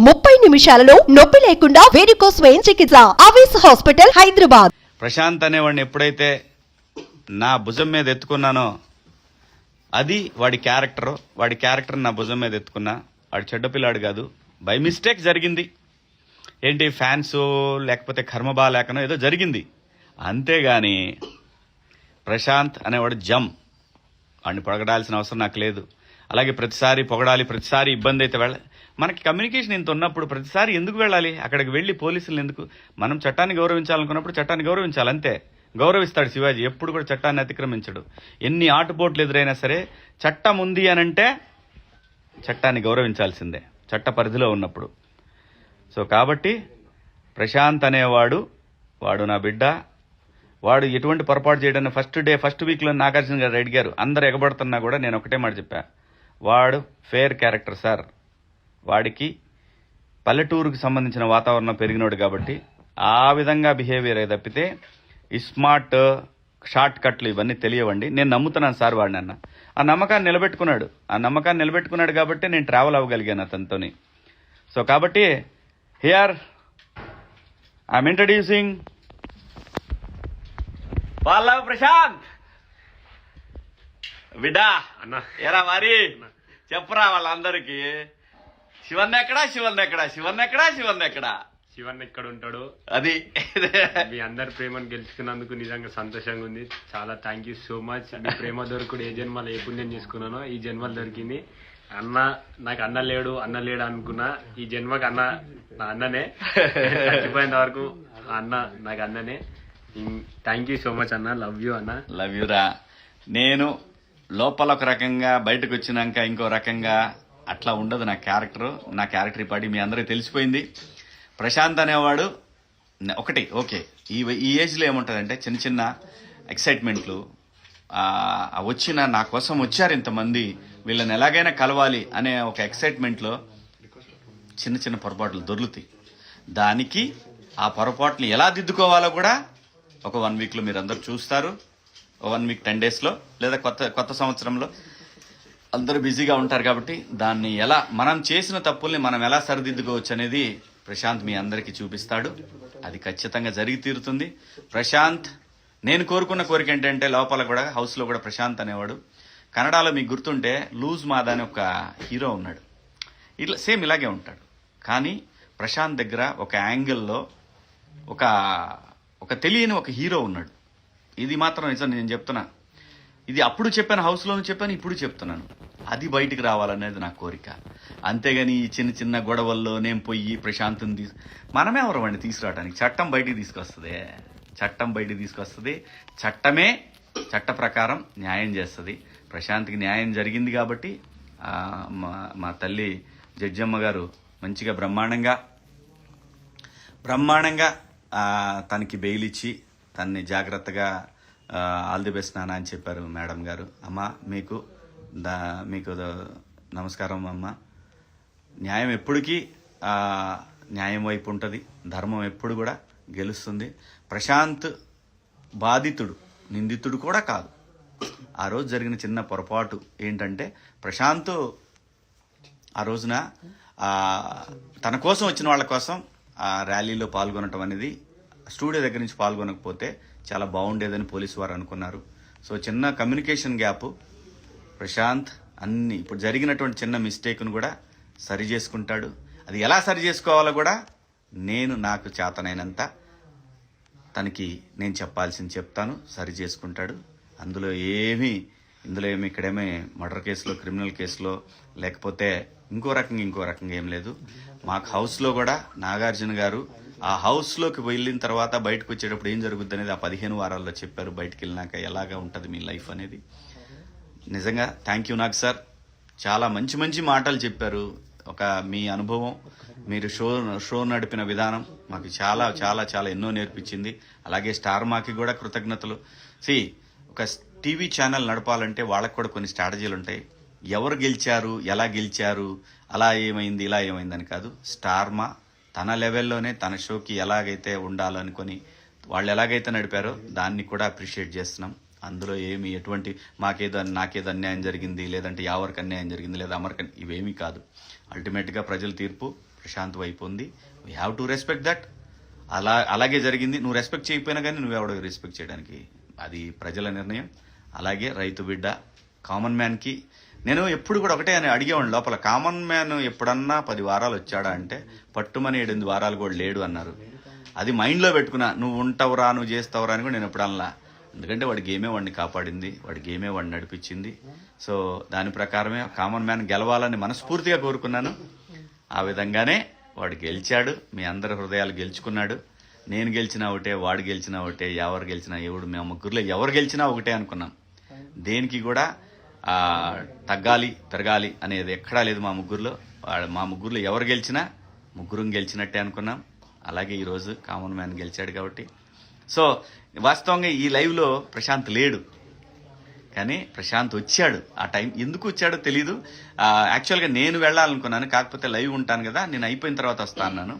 30 నిమిషాలలో నొప్పి లేకుండా వేడికోస్ వెయిన్ చికిత్స. ఆవేశ హాస్పిటల్, హైదరాబాద్. ప్రశాంత్ అనేవాడిని ఎప్పుడైతే నా భుజం మీద ఎత్తుకున్నానో అది వాడి క్యారెక్టర్ నా భుజం మీద ఎత్తుకున్నా. వాడు చెడ్డపిల్లాడు కాదు, బై మిస్టేక్ జరిగింది. ఏంటి ఫ్యాన్స్ లేకపోతే కర్మ బాలేకనో ఏదో జరిగింది, అంతేగాని ప్రశాంత్ అనేవాడు వాడిని పొగడాల్సిన అవసరం నాకు లేదు. అలాగే ప్రతిసారి పొగడాలి, ప్రతిసారి ఇబ్బంది అయితే మనకి కమ్యూనికేషన్ ఇంత ఉన్నప్పుడు ప్రతిసారి ఎందుకు వెళ్ళాలి అక్కడికి వెళ్ళి పోలీసులు ఎందుకు? మనం చట్టాన్ని గౌరవించాలనుకున్నప్పుడు చట్టాన్ని గౌరవించాలి, అంతే. గౌరవిస్తాడు శివాజీ, ఎప్పుడు కూడా చట్టాన్ని అతిక్రమించడు. ఎన్ని ఆటుపోట్లు ఎదురైనా సరే చట్టం ఉంది అనంటే చట్టాన్ని గౌరవించాల్సిందే, చట్ట పరిధిలో ఉన్నప్పుడు. సో కాబట్టి ప్రశాంత్ అనేవాడు నా బిడ్డ. వాడు ఎటువంటి పొరపాటు చేయడానికి ఫస్ట్ వీక్లో నాగార్జున గారు అడిగారు, అందరు ఎగబడుతున్నా కూడా నేను ఒకటే మాట చెప్పా, వాడు ఫేర్ క్యారెక్టర్ సార్. వాడికి పల్లెటూరుకు సంబంధించిన వాతావరణం పెరిగినోడు కాబట్టి ఆ విధంగా బిహేవియర్ తప్పితే ఈ స్మార్ట్ షార్ట్ కట్లు ఇవన్నీ తెలియవండి. నేను నమ్ముతున్నాను సార్ వాడిని అన్న. ఆ నమ్మకాన్ని నిలబెట్టుకున్నాడు కాబట్టి నేను ట్రావెల్ అవ్వగలిగాను అతనితోని. సో కాబట్టి హియర్ ఐఎమ్ ఇంట్రడ్యూసింగ్ పల్లవి ప్రశాంత్. బిడ్డా అన్న ఎరా మరి చెప్పరా వాళ్ళందరికీ, శివన్ ఎక్కడా శివన్ ఎక్కడ ఉంటాడు? అది మీ అందరి ప్రేమను గెలుచుకున్నందుకు నిజంగా సంతోషంగా ఉంది. చాలా థ్యాంక్ యూ సో మచ్. మీ ప్రేమ దొరకడు ఏ జన్మలో ఏ పుణ్యం చేసుకున్నానో ఈ జన్మలు దొరికింది. నాకు అన్న లేడు అనుకున్నా, ఈ జన్మకి నా అన్ననే. చచ్చిపోయేంత వరకు అన్న నాకు అన్ననే. థ్యాంక్ యూ సో మచ్ అన్న. లవ్ యూ అన్న. లవ్ యూ రా. నేను లోపల ఒక రకంగా బయటకు వచ్చినాక ఇంకో రకంగా అట్లా ఉండదు నా క్యారెక్టర్ పాటి మీ అందరికీ తెలిసిపోయింది. ప్రశాంత్ అనేవాడు ఒకటి ఓకే. ఈ ఏజ్లో ఏముంటుందంటే చిన్న చిన్న ఎక్సైట్మెంట్లు వచ్చిన నా కోసం వచ్చారు ఇంతమంది, వీళ్ళని ఎలాగైనా కలవాలి అనే ఒక ఎక్సైట్మెంట్లో చిన్న చిన్న పొరపాట్లు దొర్లుతాయి. దానికి ఆ పొరపాట్లు ఎలా దిద్దుకోవాలో కూడా ఒక 1 వీక్లో మీరు అందరూ చూస్తారు. 1 వీక్ 10 డేస్లో లేదా కొత్త సంవత్సరంలో అందరూ బిజీగా ఉంటారు కాబట్టి దాన్ని మనం చేసిన తప్పుల్ని మనం ఎలా సరిదిద్దుకోవచ్చు అనేది ప్రశాంత్ మీ అందరికీ చూపిస్తాడు. అది ఖచ్చితంగా జరిగి తీరుతుంది. ప్రశాంత్ నేను కోరుకున్న కోరిక ఏంటంటే లోపల కూడా హౌస్లో కూడా ప్రశాంత్ అనేవాడు కన్నడలో మీకు గుర్తుంటే లూజ్ మాదా అని ఒక హీరో ఉన్నాడు, ఇట్లా సేమ్ ఇలాగే ఉంటాడు. కానీ ప్రశాంత్ దగ్గర ఒక యాంగిల్లో ఒక తెలియని ఒక హీరో ఉన్నాడు. ఇది మాత్రం నిజం, నేను చెప్తున్నా. ఇది అప్పుడు చెప్పాను, హౌస్లోనూ చెప్పాను, ఇప్పుడు చెప్తున్నాను. అది బయటికి రావాలనేది నా కోరిక. అంతేగాని ఈ చిన్న చిన్న గొడవల్లో నేను పోయి ప్రశాంత్ని మనమే ఎవరమండి తీసుకురావడానికి? చట్టం బయటికి తీసుకొస్తుంది. చట్టమే చట్ట ప్రకారం న్యాయం చేస్తుంది. ప్రశాంత్కి న్యాయం జరిగింది కాబట్టి మా తల్లి జడ్జమ్మ గారు మంచిగా బ్రహ్మాండంగా తనకి బెయిల్ ఇచ్చి తన్ని జాగ్రత్తగా ఆల్ ది బెస్ట్ నాన్న అని చెప్పారు మేడం గారు. అమ్మ మీకు నమస్కారం అమ్మ. న్యాయం ఎప్పటికీ న్యాయం వైపు ఉంటుంది, ధర్మం ఎప్పుడు కూడా గెలుస్తుంది. ప్రశాంత్ బాధితుడు, నిందితుడు కూడా కాదు. ఆ రోజు జరిగిన చిన్న పొరపాటు ఏంటంటే ప్రశాంత్ ఆ రోజున తన కోసం వచ్చిన వాళ్ళ కోసం ఆ ర్యాలీలో పాల్గొనటం అనేది స్టూడియో దగ్గర నుంచి పాల్గొనకపోతే చాలా బాగుండేదని పోలీసు వారు అనుకున్నారు. సో చిన్న కమ్యూనికేషన్ గ్యాప్. ప్రశాంత్ ఇప్పుడు జరిగినటువంటి చిన్న మిస్టేక్ను కూడా సరి చేసుకుంటాడు. అది ఎలా సరి చేసుకోవాలో కూడా నాకు చేతనైనంత తనకి నేను చెప్పాల్సింది చెప్తాను, సరి చేసుకుంటాడు. ఇందులో ఏమి ఇక్కడేమీ మర్డర్ కేసులో, క్రిమినల్ కేసులో లేకపోతే ఇంకో రకంగా ఏం లేదు. మాకు హౌస్లో కూడా నాగార్జున గారు ఆ హౌస్లోకి వెళ్ళిన తర్వాత బయటకు వచ్చేటప్పుడు ఏం జరుగుద్ది అనేది ఆ 15 వారాల్లో చెప్పారు. బయటకు వెళ్ళినాక ఎలాగా ఉంటుంది మీ లైఫ్ అనేది. నిజంగా థ్యాంక్ యూ నాగ్ సార్. చాలా మంచి మాటలు చెప్పారు. మీ అనుభవం, మీరు షో నడిపిన విధానం మాకు చాలా చాలా చాలా ఎన్నో నేర్పించింది. అలాగే స్టార్ మాకి కూడా కృతజ్ఞతలు. ఒక టీవీ ఛానల్ నడపాలంటే వాళ్ళకు కూడా కొన్ని స్ట్రాటజీలు ఉంటాయి. ఎవరు గెలిచారు, ఎలా గెలిచారు, అలా ఏమైంది, ఇలా ఏమైందని కాదు. స్టార్ మా తన లెవెల్లోనే తన షోకి ఎలాగైతే ఉండాలనుకొని వాళ్ళు ఎలాగైతే నడిపారో దాన్ని కూడా అప్రిషియేట్ చేస్తున్నాం. అందులో ఎటువంటి నాకేదో అన్యాయం జరిగింది, లేదంటే ఎవరికి అన్యాయం జరిగింది, లేదా అమర్కన్, ఇవేమీ కాదు. అల్టిమేట్గా ప్రజల తీర్పు ప్రశాంత్ వైపు ఉంది. We have to respect that. అలాగే జరిగింది. నువ్వు రెస్పెక్ట్ చేయకపోయినా కానీ నువ్వెవడో రెస్పెక్ట్ చేయడానికి, అది ప్రజల నిర్ణయం. అలాగే రైతు బిడ్డ కామన్ మ్యాన్కి నేను ఎప్పుడు కూడా ఒకటే అని అడిగేవాడిని లోపల, కామన్ మ్యాన్ ఎప్పుడన్నా 10 వారాలు వచ్చాడా అంటే పట్టుమని 8 వారాలు కూడా లేడు అన్నారు. అది మైండ్లో పెట్టుకున్నా. నువ్వు ఉంటావురా, నువ్వు చేస్తావురా అని కూడా నేను ఎప్పుడు అనలా. ఎందుకంటే వాడి గేమే వాడిని కాపాడింది, వాడి గేమే వాడిని నడిపించింది. సో దాని ప్రకారమే కామన్ మ్యాన్ గెలవాలని మనస్ఫూర్తిగా కోరుకున్నాను. ఆ విధంగానే వాడు గెలిచాడు. మీ అందరి హృదయాలు గెలుచుకున్నాడు. నేను గెలిచినా ఒకటే, వాడు గెలిచినా ఒకటే, ఎవరు గెలిచినా మేము ముగ్గురులో ఎవరు గెలిచినా ఒకటే అనుకున్నాం. దేనికి కూడా తగ్గాలి పెరగాలి అనేది ఎక్కడా లేదు మా ముగ్గురులో. మా ముగ్గురులో ఎవరు గెలిచినా ముగ్గురం గెలిచినట్టే అనుకున్నాం. అలాగే ఈరోజు కామన్ మ్యాన్ గెలిచాడు కాబట్టి. సో వాస్తవంగా ఈ లైవ్లో ప్రశాంత్ లేడు, కానీ ప్రశాంత్ వచ్చాడు. ఆ టైం ఎందుకు వచ్చాడో తెలీదు. యాక్చువల్గా నేను వెళ్ళాలనుకున్నాను, కాకపోతే లైవ్ ఉంటాను కదా, నేను అయిపోయిన తర్వాత వస్తా అన్నాను.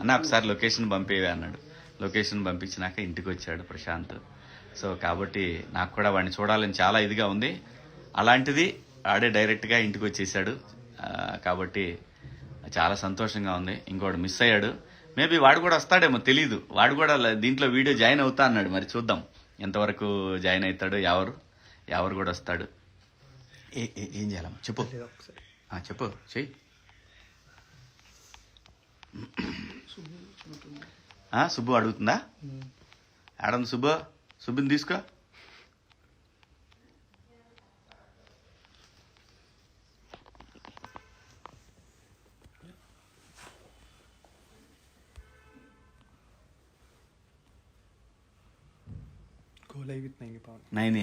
అన్న ఒకసారి లొకేషన్ పంపేవే అన్నాడు. లొకేషన్ పంపించినాక ఇంటికి వచ్చాడు ప్రశాంత్. సో కాబట్టి నాకు కూడా వాడిని చూడాలని చాలా ఇదిగా ఉంది. అలాంటిది ఆడే డైరెక్ట్గా ఇంటికి వచ్చేసాడు. కాబట్టి చాలా సంతోషంగా ఉంది. ఇంకోటి మిస్ అయ్యాడు. మేబీ వాడు కూడా వస్తాడేమో తెలీదు. వాడు కూడా దీంట్లో వీడియో జాయిన్ అవుతా అన్నాడు. మరి చూద్దాం ఎంతవరకు జాయిన్ అవుతాడు. ఎవరు కూడా వస్తాడు. ఏం చేయాలమ్మా చెప్పు, చెప్పు చెయ్యి. సుబ్బు అడుగుతుందా? ఆడంది సుబ్బుని తీసుకో. Go live with 90 pound. 9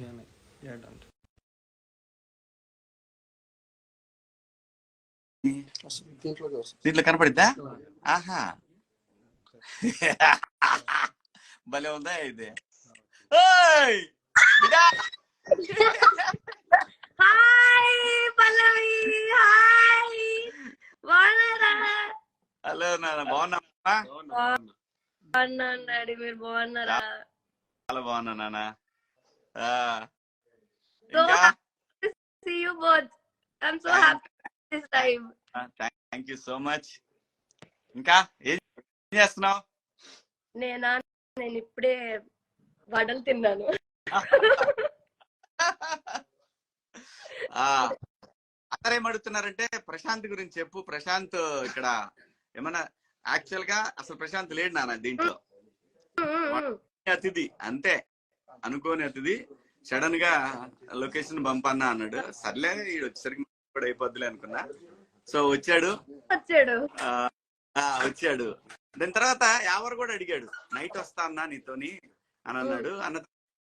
Yeah, mate. Yeah, done. దీంట్లో కనపడిద్దా? ఆహా భలే ఉందా ఇది. హాయ్ పల్లవి, హాయ్ బాగున్నారా? హలో నాన్న, బాగున్నా? బాగున్నాను డాడీ, మీరు బాగున్నారా? చాలా బాగున్నా నాన్న. So happy to see you both. I'm so happy this time. Thank you so much. ఇంకా ఏం చేస్తున్నావు? నేను ఇప్పుడే వడలు తిన్నాను. అందరేం అడుగుతున్నారంటే ప్రశాంత్ గురించి చెప్పు. ప్రశాంత్ ఇక్కడ ఏమన్నా యాక్చువల్ గా అసలు ప్రశాంత్ లేడు నాన్న దీంట్లో. అతిథి అంతే, అనుకోని అతిథి. సడన్ గా లొకేషన్ పంపన్నా అన్నాడు. సర్లే ఈడు వచ్చేసరికి కూడా అయిపోద్దులే అనుకున్నా. సో వచ్చాడు. దాని తర్వాత ఎవరు కూడా అడిగాడు, నైట్ వస్తా అన్నా నీతోని అని అన్నాడు. అన్న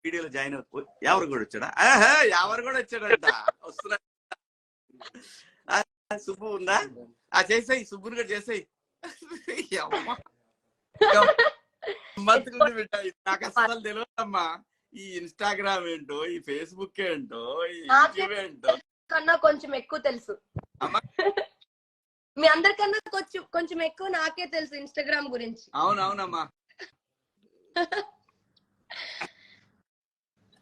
వీడియోలో జాయిన్ ఎవరు కూడా వచ్చాడా? ఎవరు కూడా వచ్చాడంట. వస్తున్నా సుబ్బు ఉందా? చేసేయి, సుబ్బుని కూడా చేసేయి. నాకు అసలు తెలియదమ్మా ఈ ఇన్స్టాగ్రామ్ ఏంటో, ఈ ఫేస్బుక్ ఏంటో, ఈ యూట్యూబ్ ఏంటో కన్నా కొంచెం ఎక్కువ తెలుసు. మీ అందరికన్నా కొంచెం ఎక్కువ నాకే తెలుసు ఇన్స్టాగ్రామ్ గురించి. అవునవునమ్మా.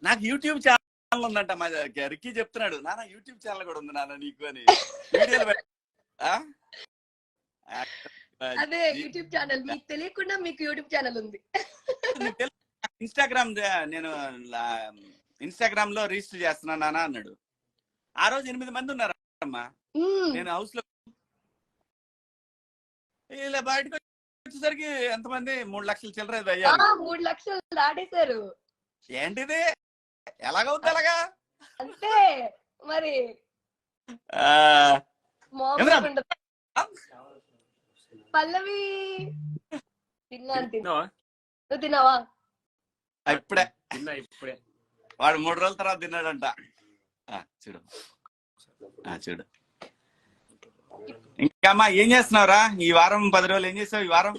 నాకు యూట్యూబ్ ఛానల్ ఉందంట. మా రిక్కీ చెప్తున్నాడు, నాన్న యూట్యూబ్ ఛానల్ కూడా ఉంది నాన్న నీకు అని. వీడియోలు అదే యూట్యూబ్ ఛానల్, మీకు తెలియకుండా మీకు యూట్యూబ్ ఛానల్ ఉంది. ఇన్స్టాగ్రామ్ నేను ఇన్స్టాగ్రామ్ లో రిజిస్టర్ చేస్తున్నా నాన్న అన్నాడు. ఆ రోజు 8 మంది ఉన్నారమ్మా. నేను హౌస్ లో ఇలా బయటకు వచ్చేసరికి ఎంతమంది 3 లక్షల చిల్లర అయ్యారు. 3 లక్షలు దాటేశారు. ఏంటిది ఎలాగవుద్ది? అలాగా అంతే మరి. పల్లవి తిన్నాను. నువ్వు తిన్నావా? ఇప్పుడే వాడు 3 రోజుల తర్వాత తిన్నాడంట. చూడు చూడు. ఇంకా అమ్మా ఏం చేస్తున్నావురా ఈ వారం? 10 రోజులు ఏం చేసావు ఈ వారం?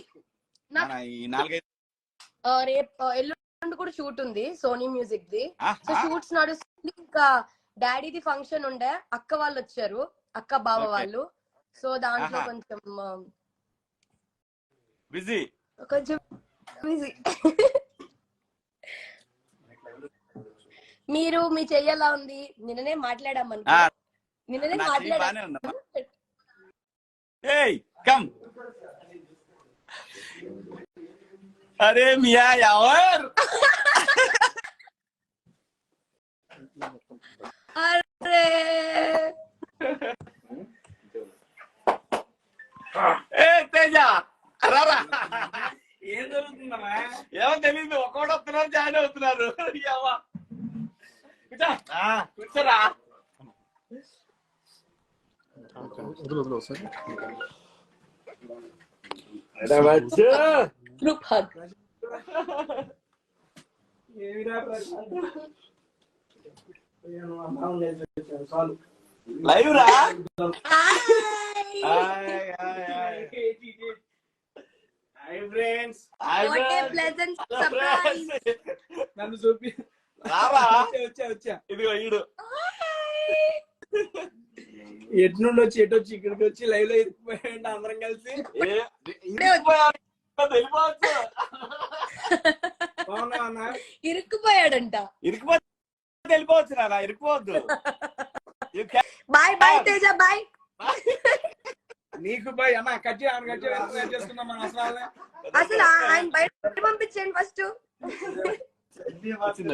ఈ 4-5 రేపు ఎల్లుండి కూడా షూట్ ఉంది సోనీ మ్యూజిక్ ది. సో షూట్స్ నడుస్తుంది. ఇంకా డాడీది ఫంక్షన్ ఉండే, అక్క వాళ్ళు వచ్చారు, అక్క బావ వాళ్ళు. సో దాంట్లో కొంచెం బిజీ. మీరు మీ చెయ్యలా ఉంది? నిన్ననే మాట్లాడామనుకో. నిన్ననే మాట్లాడాను. कम. अरे मिया यावर. अरे ఏ తేజ రారా. ఏం జరుగుతుందమ్మా? ఏమో తెలియదు. ఒక్కోడు వస్తున్నారు, జాయిన్ అవుతున్నారు. కూర్చోరా. Group hug. లైవ్ రా. Hi friends. What a pleasant surprise. నన్ను చూపి రారా. వచ్చా ఇదిగో ఈడు. ఎటు నుండి వచ్చి ఎటు వచ్చి ఇక్కడికి వచ్చి లైవ్ లో ఇరికిపోయాడు అందరం కలిసి. వెళ్ళిపోవచ్చు. ఇరుక్కుపోయాడంట. ఇరికిపోతే వెళ్ళిపోవచ్చు నాన్న, ఇరికిపోవద్దు. Bye bye Teja bye. నీకు బాయ్ అన్న కట్టి చేసుకుందాం మన అసలు ఆయన బయట పంపించండి ఫస్ట్. చిన్న